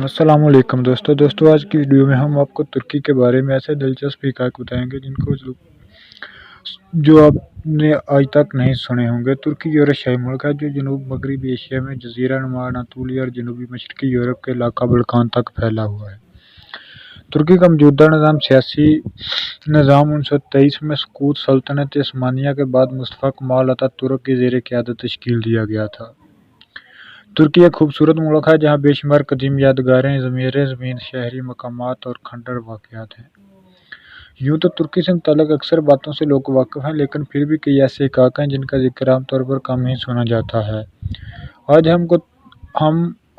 अस्सलाम वालेकुम दोस्तों आज की वीडियो में हम आपको तुर्की के बारे में ऐसे दिलचस्प हक़ाइक़ बताएंगे जिनको जो आपने आज तक नहीं सुने होंगे। तुर्की यूरोशियाई मुल्क है जो जनूब मगरबी एशिया में जज़ीरा नुमा अनातोलिया और जनूबी मशरक़ी यूरोप के इलाका बल्कान तक फैला हुआ है। तुर्की का मौजूदा निज़ाम सियासी निज़ाम 1923 में सकूत सल्तनत उस्मानिया के बाद मुस्तफ़ा कमाल अतातुर्क के ज़ेर क़यादत तश्कील दिया गया था। तुर्की एक खूबसूरत मुल्क है जहाँ बेशुमार कदीम यादगारें, ज़मीरें, ज़मीन शहरी मकामात और खंडर वाक़यात हैं। यूँ तो तुर्की से मुतल्लिक़ अक्सर बातों से लोग वाकिफ़ हैं, लेकिन फिर भी कई ऐसे हक़ाइक़ हैं जिनका ज़िक्र आम तौर पर कम ही सुना जाता है। आज हम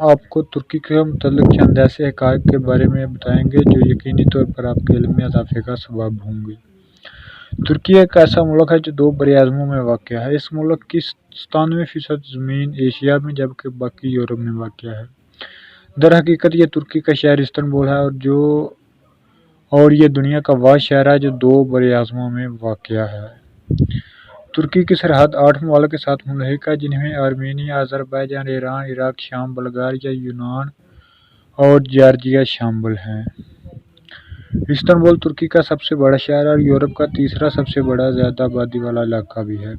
आपको तुर्की के मुतल्लिक़ चंद ऐसे हक़ाइक़ के बारे में बताएंगे जो यकीनी तौर पर आपके इल्म में इज़ाफ़े का सबब होंगे। तुर्की एक ऐसा मुल्क है जो दो बरे-ए-आज़मों में वाक़या है। इस मुल्क की 97% ज़मीन एशिया में जबकि बाकी यूरोप में वाक़या है। दरहकीकत ये तुर्की का शहर इस्तांबुल है और ये दुनिया का वह शहर है जो दो बरे-ए-आज़मों में वाक़या है। तुर्की की सरहद 8 ममालिक के साथ मुल्हिक है जिनमें आर्मेनिया, अज़रबैजान, ईरान, इराक, शाम, बुल्गारिया, यूनान और जॉर्जिया शामिल हैं। इस्तांबुल तुर्की का सबसे बड़ा शहर और यूरोप का तीसरा सबसे बड़ा ज़्यादा आबादी वाला इलाका भी है।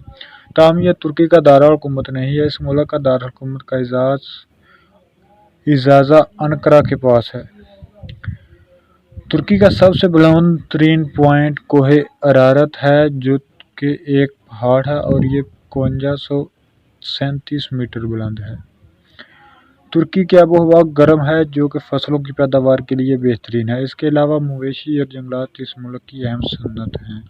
ताहम यह तुर्की का दारुल-हुकूमत नहीं है। इस मुल्क का दारुल-हुकूमत का इजाज़ा अन्कारा के पास है। तुर्की का सबसे बुलंद तरीन पॉइंट कोहे अरारत है जो कि एक पहाड़ है और ये 5137 मीटर बुलंद है। तुर्की की आबो-हवा गर्म है जो कि फसलों की पैदावार के लिए बेहतरीन है। इसके अलावा मवेशी और जंगलात इस मुल्क की अहम सनत हैं।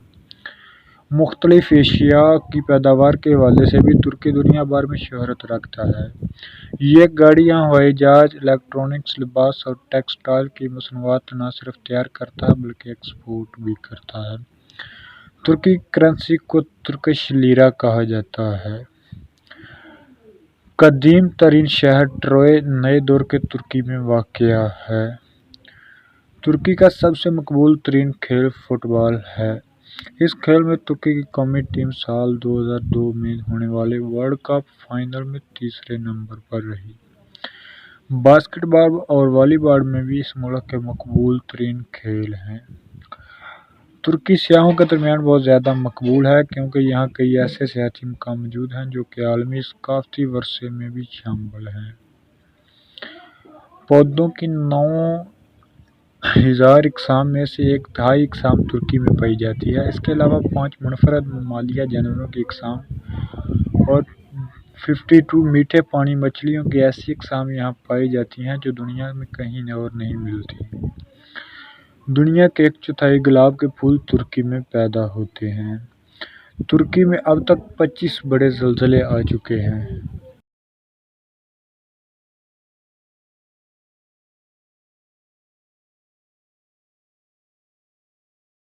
मुख्तलिफ एशिया की पैदावार के हवाले से भी तुर्की दुनिया भर में शोहरत रखता है। ये गाड़ियाँ, हवाई जहाज, इलेक्ट्रॉनिक्स, लिबास और टेक्सटाइल की मसनूआत न सिर्फ तैयार करता है बल्कि एक्सपोर्ट भी करता है। तुर्की करेंसी को तुर्किश लीरा कहा जाता है। कदीम तरीन शहर ट्रोय नए दौर के तुर्की में वाक़या है। तुर्की का सबसे मकबूल तरीन खेल फुटबॉल है। इस खेल में तुर्की की कौमी टीम साल 2002 में होने वाले वर्ल्ड कप फाइनल में तीसरे नंबर पर रही। बास्केटबॉल और वॉलीबॉल में भी इस मुल्क के मकबूल तरीन खेल हैं। तुर्की सियाहों के दरमियान बहुत ज़्यादा मकबूल है क्योंकि यहाँ कई ऐसे सियाती मकाम मौजूद हैं जो कि आलमी सकाफ़ती वर्से में भी शामिल हैं। पौधों की 9000 इकसाम में से 1/2 इकसाम तुर्की में पाई जाती है। इसके अलावा 5 मुनफरद ममालिया जानवरों की इकसाम और 52 मीठे पानी मछलियों की ऐसी इकसाम यहाँ पाई जाती हैं जो दुनिया में कहीं और नहीं मिलती। दुनिया के 1/4 गुलाब के फूल तुर्की में पैदा होते हैं। तुर्की में अब तक 25 बड़े ज़लज़ले आ चुके हैं।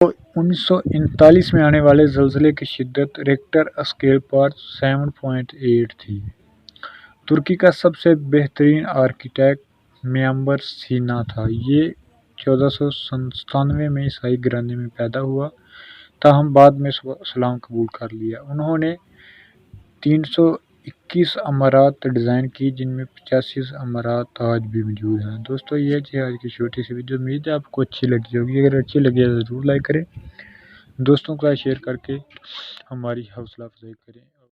1939 में आने वाले ज़लज़ले की शिद्दत रिक्टर स्केल पर 7.8 थी। तुर्की का सबसे बेहतरीन आर्किटेक्ट मियाम्बर सीना था। ये 1497 में ईसाई घराने में पैदा हुआ, ताहम बाद में इस्लाम कबूल कर लिया। उन्होंने 321 इमारत डिज़ाइन की जिनमें 85 इमारत आज भी मौजूद हैं। दोस्तों ये थी आज की छोटी सी वीडियो। उम्मीद है आपको अच्छी लगी होगी। अगर अच्छी लगी तो ज़रूर लाइक करें, दोस्तों के साथ शेयर करके हमारी हौसला अफजाई करें।